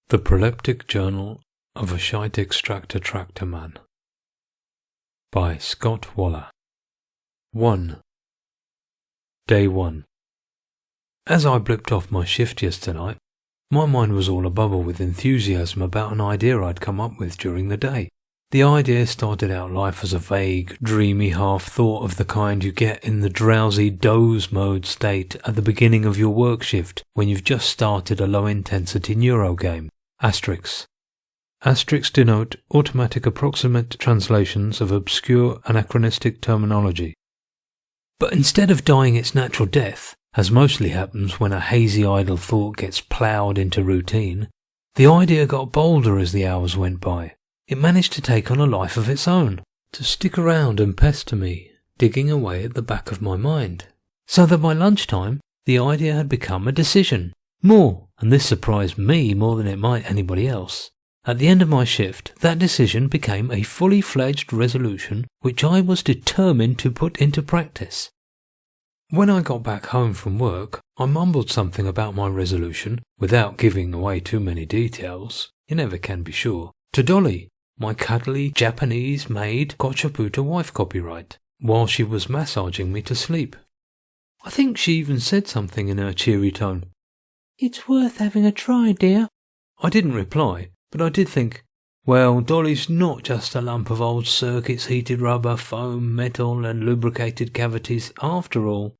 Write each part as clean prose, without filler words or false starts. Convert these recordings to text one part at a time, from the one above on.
The Proleptic Journal of a Shite-Extractor Tractor Man by Scott Waller. 1. Day 1. As I blipped off my shift yesterday night, my mind was all abubble with enthusiasm about an idea I'd come up with during the day. The idea started out life as a vague, dreamy half-thought of the kind you get in the drowsy doze mode state at the beginning of your work shift when you've just started a low-intensity neuro game. Asterisks. Asterisks denote automatic approximate translations of obscure anachronistic terminology. But instead of dying its natural death, as mostly happens when a hazy idle thought gets ploughed into routine, the idea got bolder as the hours went by. It managed to take on a life of its own, to stick around and pester me, digging away at the back of my mind. So that by lunchtime, the idea had become a decision. More, and this surprised me more than it might anybody else. At the end of my shift, that decision became a fully fledged resolution which I was determined to put into practice. When I got back home from work, I mumbled something about my resolution, without giving away too many details, you never can be sure, to Dolly, my cuddly Japanese-made Kochaputa wife copyright, while she was massaging me to sleep. I think she even said something in her cheery tone. "It's worth having a try, dear." I didn't reply, but I did think, well, Dolly's not just a lump of old circuits, heated rubber, foam, metal and lubricated cavities after all.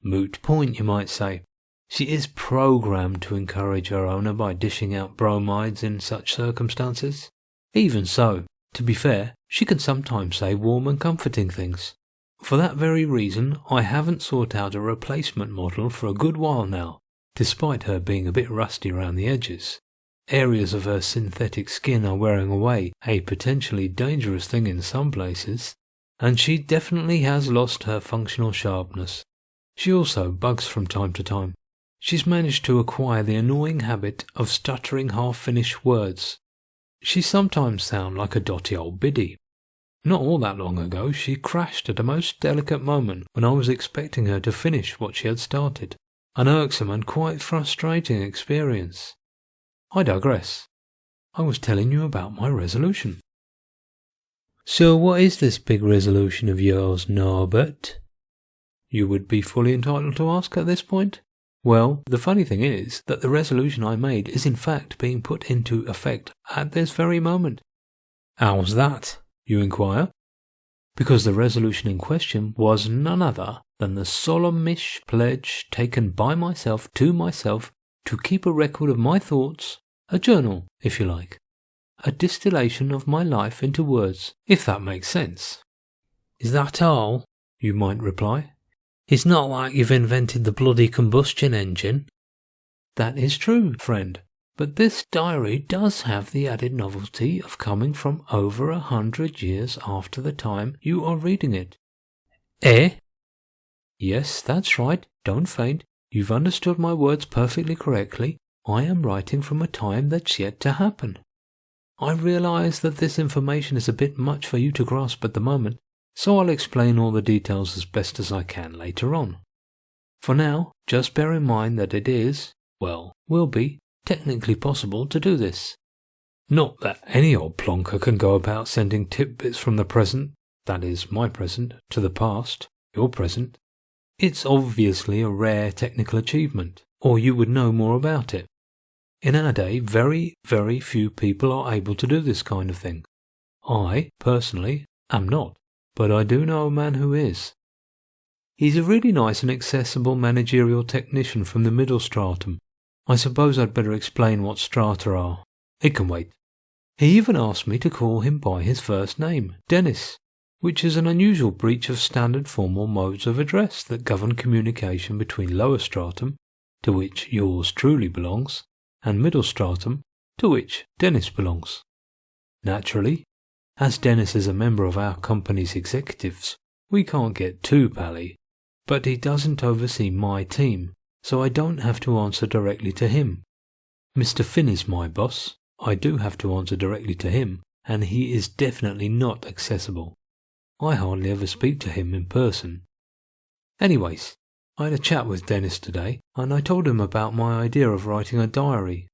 Moot point, you might say. She is programmed to encourage her owner by dishing out bromides in such circumstances. Even so, to be fair, she can sometimes say warm and comforting things. For that very reason, I haven't sought out a replacement model for a good while now, despite her being a bit rusty around the edges. Areas of her synthetic skin are wearing away, a potentially dangerous thing in some places, and she definitely has lost her functional sharpness. She also bugs from time to time. She's managed to acquire the annoying habit of stuttering half-finished words. She sometimes sounds like a dotty old biddy. Not all that long ago, she crashed at a most delicate moment when I was expecting her to finish what she had started. An irksome and quite frustrating experience. I digress. I was telling you about my resolution. So what is this big resolution of yours, Norbert? You would be fully entitled to ask at this point. Well, the funny thing is that the resolution I made is in fact being put into effect at this very moment. How's that, you inquire? Because the resolution in question was none other than the solemnish pledge taken by myself to keep a record of my thoughts, a journal, if you like, a distillation of my life into words, if that makes sense. Is that all? You might reply. It's not like you've invented the bloody combustion engine. That is true, friend, but this diary does have the added novelty of coming from over 100 years after the time you are reading it. Eh? Yes, that's right, don't faint. You've understood my words perfectly correctly. I am writing from a time that's yet to happen. I realize that this information is a bit much for you to grasp at the moment, so I'll explain all the details as best as I can later on. For now, just bear in mind that it is, well, will be, technically possible to do this. Not that any old plonker can go about sending tidbits from the present, that is, my present, to the past, your present. It's obviously a rare technical achievement, or you would know more about it. In our day, very, very few people are able to do this kind of thing. I, personally, am not, but I do know a man who is. He's a really nice and accessible managerial technician from the middle stratum. I suppose I'd better explain what strata are. It can wait. He even asked me to call him by his first name, Dennis, which is an unusual breach of standard formal modes of address that govern communication between lower stratum, to which yours truly belongs, and middle stratum, to which Dennis belongs. Naturally, as Dennis is a member of our company's executives, we can't get too pally, but he doesn't oversee my team, so I don't have to answer directly to him. Mr. Finn is my boss. I do have to answer directly to him, and he is definitely not accessible. I hardly ever speak to him in person. Anyways, I had a chat with Dennis today, and I told him about my idea of writing a diary.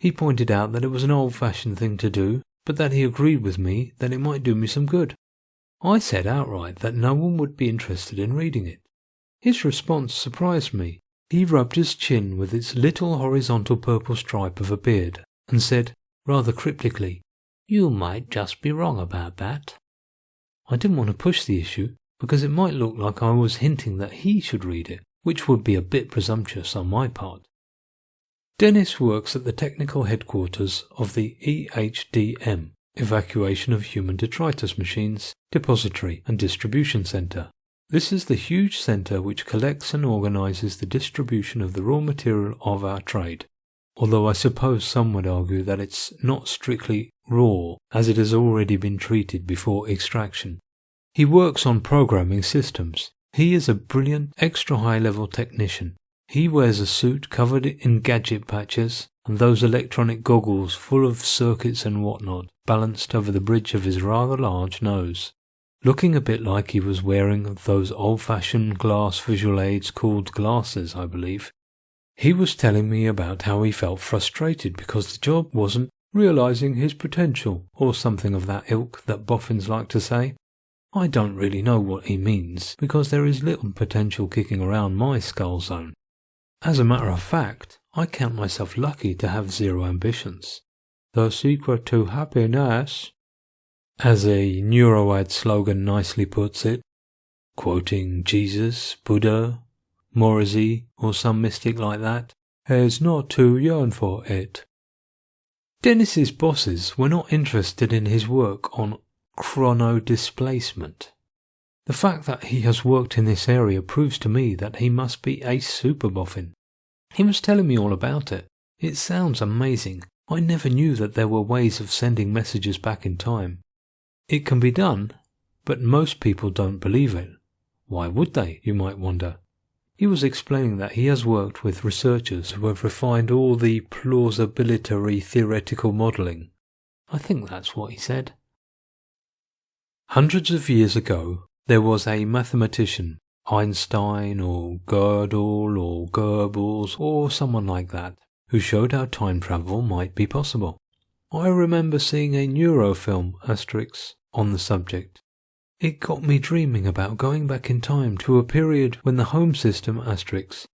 He pointed out that it was an old-fashioned thing to do, but that he agreed with me that it might do me some good. I said outright that no one would be interested in reading it. His response surprised me. He rubbed his chin with its little horizontal purple stripe of a beard and said, rather cryptically, "You might just be wrong about that." I didn't want to push the issue because it might look like I was hinting that he should read it, which would be a bit presumptuous on my part. Dennis works at the technical headquarters of the EHDM, Evacuation of Human Detritus Machines, Depository and Distribution Center. This is the huge center which collects and organizes the distribution of the raw material of our trade, although I suppose some would argue that it's not strictly raw, as it has already been treated before extraction. He works on programming systems. He is a brilliant, extra high-level technician. He wears a suit covered in gadget patches and those electronic goggles full of circuits and whatnot, balanced over the bridge of his rather large nose, looking a bit like he was wearing those old-fashioned glass visual aids called glasses, I believe. He was telling me about how he felt frustrated because the job wasn't realizing his potential, or something of that ilk that boffins like to say. I don't really know what he means, because there is little potential kicking around my skull zone. As a matter of fact, I count myself lucky to have zero ambitions. The secret to happiness, as a NeuroAd slogan nicely puts it, quoting Jesus, Buddha, Morrissey, or some mystic like that, is not to yearn for it. Dennis's bosses were not interested in his work on chronodisplacement. The fact that he has worked in this area proves to me that he must be a super boffin. He was telling me all about it. It sounds amazing. I never knew that there were ways of sending messages back in time. It can be done, but most people don't believe it. Why would they, you might wonder? He was explaining that he has worked with researchers who have refined all the plausibility theoretical modelling. I think that's what he said. Hundreds of years ago, there was a mathematician, Einstein or Gödel or Goebbels or someone like that, who showed how time travel might be possible. I remember seeing a neurofilm on the subject. It got me dreaming about going back in time to a period when the home system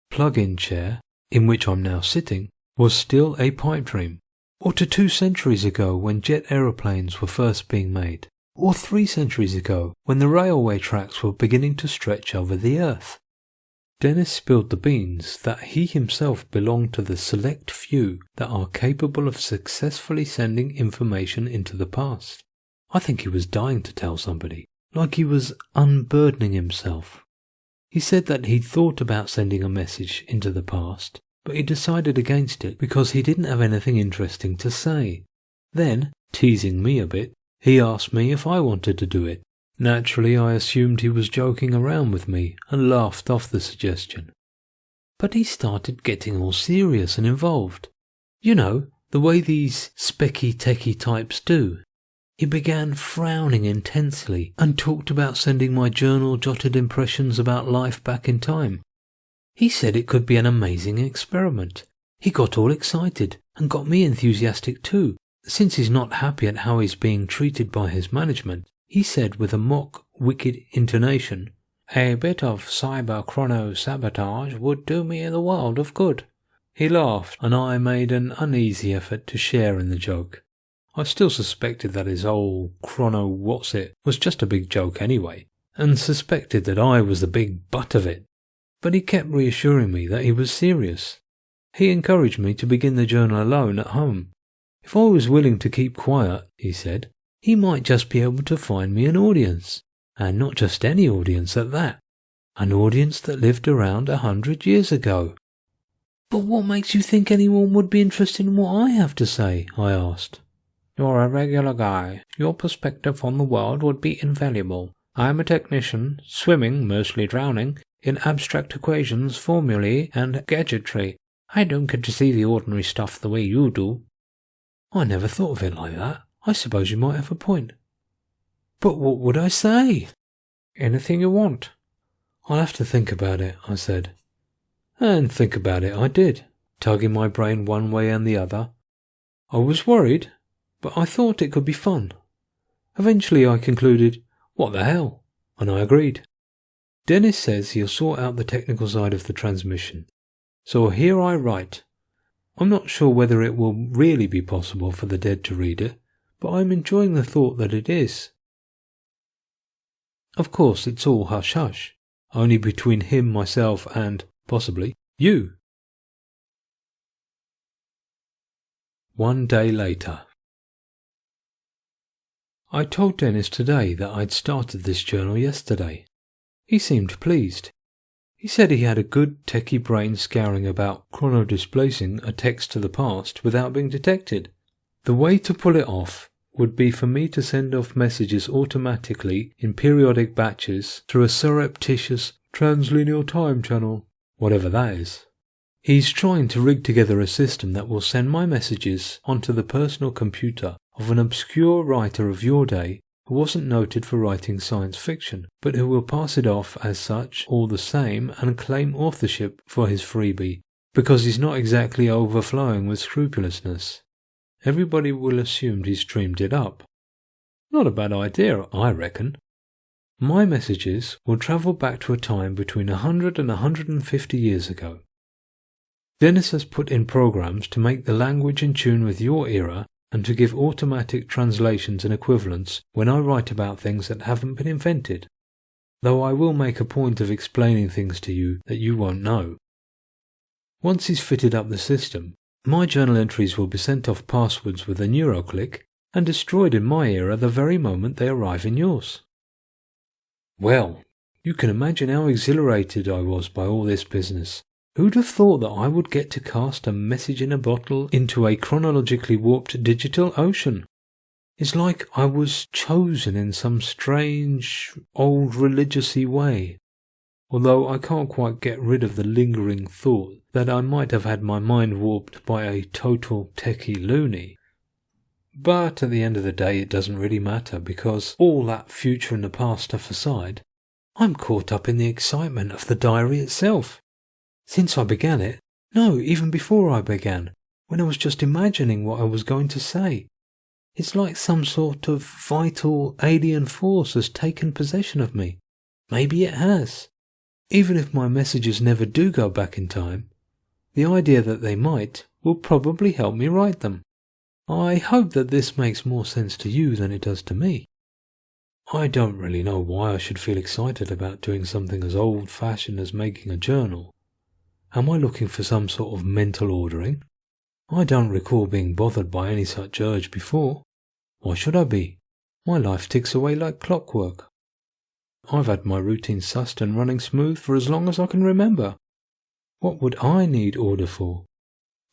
plug-in chair, in which I'm now sitting, was still a pipe dream, or to 2 centuries ago when jet aeroplanes were first being made, or 3 centuries ago when the railway tracks were beginning to stretch over the earth. Dennis spilled the beans that he himself belonged to the select few that are capable of successfully sending information into the past. I think he was dying to tell somebody, like he was unburdening himself. He said that he'd thought about sending a message into the past, but he decided against it because he didn't have anything interesting to say. Then, teasing me a bit, he asked me if I wanted to do it. Naturally, I assumed he was joking around with me and laughed off the suggestion. But he started getting all serious and involved. You know, the way these specky-techie types do. He began frowning intensely and talked about sending my journal-jotted impressions about life back in time. He said it could be an amazing experiment. He got all excited and got me enthusiastic too. Since he's not happy at how he's being treated by his management, he said with a mock, wicked intonation, "A bit of cyber-chrono-sabotage would do me the world of good." He laughed, and I made an uneasy effort to share in the joke. I still suspected that his old chrono-what's-it was just a big joke anyway, and suspected that I was the big butt of it. But he kept reassuring me that he was serious. He encouraged me to begin the journal alone at home. If I was willing to keep quiet, he said, he might just be able to find me an audience, and not just any audience at that. An audience that lived around 100 years ago. "But what makes you think anyone would be interested in what I have to say?" I asked. "You're a regular guy. Your perspective on the world would be invaluable. I'm a technician, swimming, mostly drowning, in abstract equations, formulae, and gadgetry. I don't get to see the ordinary stuff the way you do." I never thought of it like that. I suppose you might have a point. But what would I say? "Anything you want." "I'll have to think about it," I said. And think about it I did, tugging my brain one way and the other. I was worried, but I thought it could be fun. Eventually I concluded, what the hell? And I agreed. Dennis says he'll sort out the technical side of the transmission. So here I write. I'm not sure whether it will really be possible for the dead to read it, but I'm enjoying the thought that it is. Of course, it's all hush-hush, only between him, myself, and, possibly, you. 1 day later. I told Dennis today that I'd started this journal yesterday. He seemed pleased. He said he had a good techie brain scouring about chrono-displacing a text to the past without being detected. The way to pull it off would be for me to send off messages automatically in periodic batches through a surreptitious translinear time channel, whatever that is. He's trying to rig together a system that will send my messages onto the personal computer of an obscure writer of your day who wasn't noted for writing science fiction, but who will pass it off as such all the same and claim authorship for his freebie, because he's not exactly overflowing with scrupulousness. Everybody will assume he's dreamed it up. Not a bad idea, I reckon. My messages will travel back to a time between 100 and 150 years ago. Dennis has put in programs to make the language in tune with your era and to give automatic translations and equivalents when I write about things that haven't been invented, though I will make a point of explaining things to you that you won't know. Once he's fitted up the system, my journal entries will be sent off passwords with a neuroclick and destroyed in my era the very moment they arrive in yours. Well, you can imagine how exhilarated I was by all this business. Who'd have thought that I would get to cast a message in a bottle into a chronologically warped digital ocean? It's like I was chosen in some strange, old religious-y way, although I can't quite get rid of the lingering thought that I might have had my mind warped by a total techie loony. But at the end of the day it doesn't really matter, because all that future and the past stuff aside, I'm caught up in the excitement of the diary itself. Since I began it, no, even before I began, when I was just imagining what I was going to say. It's like some sort of vital alien force has taken possession of me. Maybe it has. Even if my messages never do go back in time, the idea that they might will probably help me write them. I hope that this makes more sense to you than it does to me. I don't really know why I should feel excited about doing something as old-fashioned as making a journal. Am I looking for some sort of mental ordering? I don't recall being bothered by any such urge before. Why should I be? My life ticks away like clockwork. I've had my routine sussed and running smooth for as long as I can remember. What would I need order for?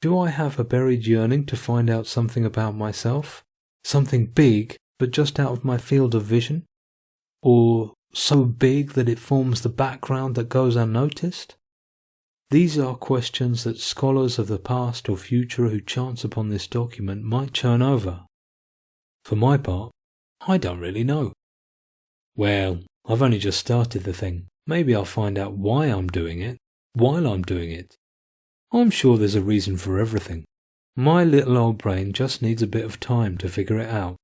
Do I have a buried yearning to find out something about myself? Something big, but just out of my field of vision? Or so big that it forms the background that goes unnoticed? These are questions that scholars of the past or future who chance upon this document might churn over. For my part, I don't really know. Well, I've only just started the thing. Maybe I'll find out why I'm doing it, while I'm doing it. I'm sure there's a reason for everything. My little old brain just needs a bit of time to figure it out.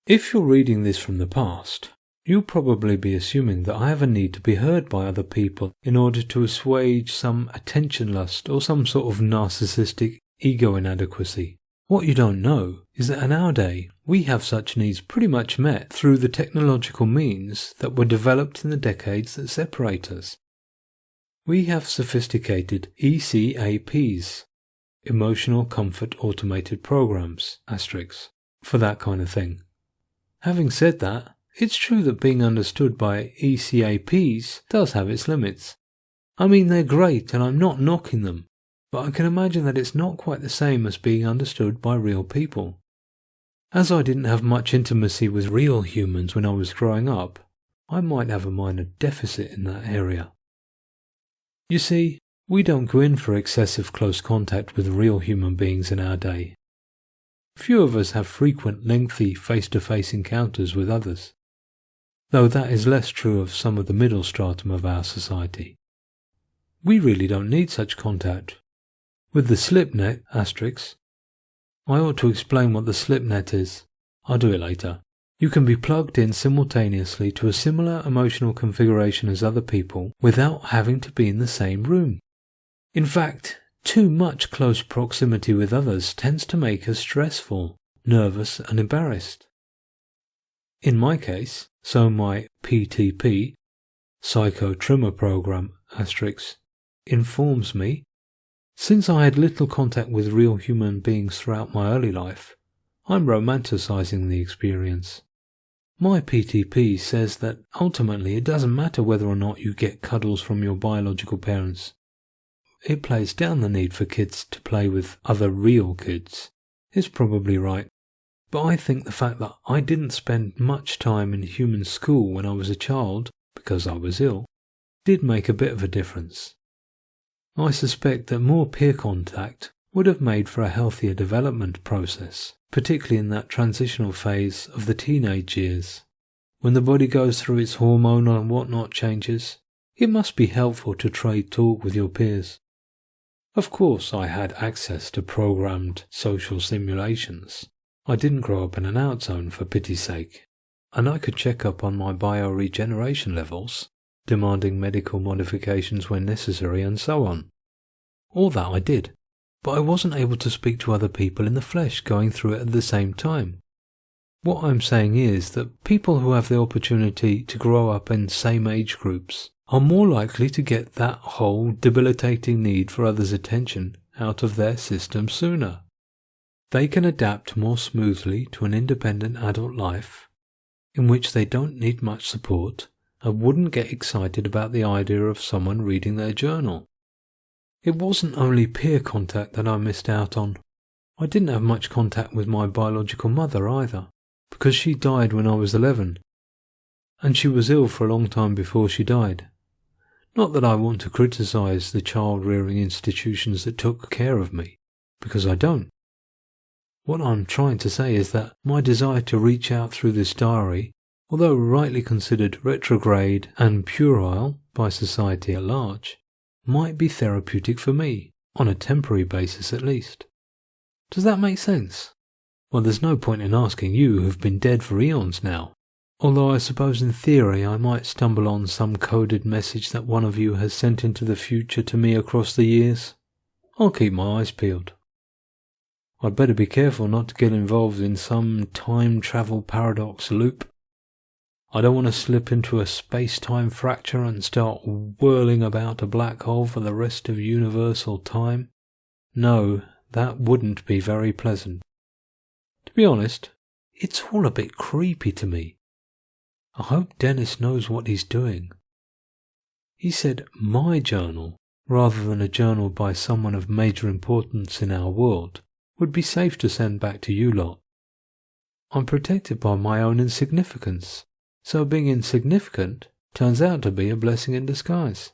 If you're reading this from the past, you'll probably be assuming that I have a need to be heard by other people in order to assuage some attention lust or some sort of narcissistic ego inadequacy. What you don't know is that in our day, we have such needs pretty much met through the technological means that were developed in the decades that separate us. We have sophisticated ECAPs, Emotional Comfort Automated Programs, for that kind of thing. Having said that, it's true that being understood by ECAPs does have its limits. I mean, they're great and I'm not knocking them, but I can imagine that it's not quite the same as being understood by real people. As I didn't have much intimacy with real humans when I was growing up, I might have a minor deficit in that area. You see, we don't go in for excessive close contact with real human beings in our day. Few of us have frequent, lengthy, face-to-face encounters with others, though that is less true of some of the middle stratum of our society. We really don't need such contact. With the slipnet, I ought to explain what the slipnet is. I'll do it later. You can be plugged in simultaneously to a similar emotional configuration as other people without having to be in the same room. In fact, too much close proximity with others tends to make us stressful, nervous and embarrassed. In my case, so my PTP, Psycho Trimmer Program, informs me, since I had little contact with real human beings throughout my early life, I'm romanticizing the experience. My PTP says that ultimately it doesn't matter whether or not you get cuddles from your biological parents. It plays down the need for kids to play with other real kids. It's probably right. But I think the fact that I didn't spend much time in human school when I was a child, because I was ill, did make a bit of a difference. I suspect that more peer contact would have made for a healthier development process, particularly in that transitional phase of the teenage years. When the body goes through its hormonal and whatnot changes, it must be helpful to trade talk with your peers. Of course, I had access to programmed social simulations. I didn't grow up in an out zone, for pity's sake, and I could check up on my bioregeneration levels, demanding medical modifications when necessary and so on. All that I did, but I wasn't able to speak to other people in the flesh going through it at the same time. What I'm saying is that people who have the opportunity to grow up in same age groups are more likely to get that whole debilitating need for others' attention out of their system sooner. They can adapt more smoothly to an independent adult life in which they don't need much support and wouldn't get excited about the idea of someone reading their journal. It wasn't only peer contact that I missed out on. I didn't have much contact with my biological mother either, because she died when I was 11, and she was ill for a long time before she died. Not that I want to criticize the child-rearing institutions that took care of me, because I don't. What I'm trying to say is that my desire to reach out through this diary, although rightly considered retrograde and puerile by society at large, might be therapeutic for me, on a temporary basis at least. Does that make sense? Well, there's no point in asking you who've been dead for eons now, although I suppose in theory I might stumble on some coded message that one of you has sent into the future to me across the years. I'll keep my eyes peeled. I'd better be careful not to get involved in some time travel paradox loop. I don't want to slip into a space-time fracture and start whirling about a black hole for the rest of universal time. No, that wouldn't be very pleasant. To be honest, it's all a bit creepy to me. I hope Dennis knows what he's doing. He said my journal, rather than a journal by someone of major importance in our world, would be safe to send back to you lot. I'm protected by my own insignificance, so being insignificant turns out to be a blessing in disguise.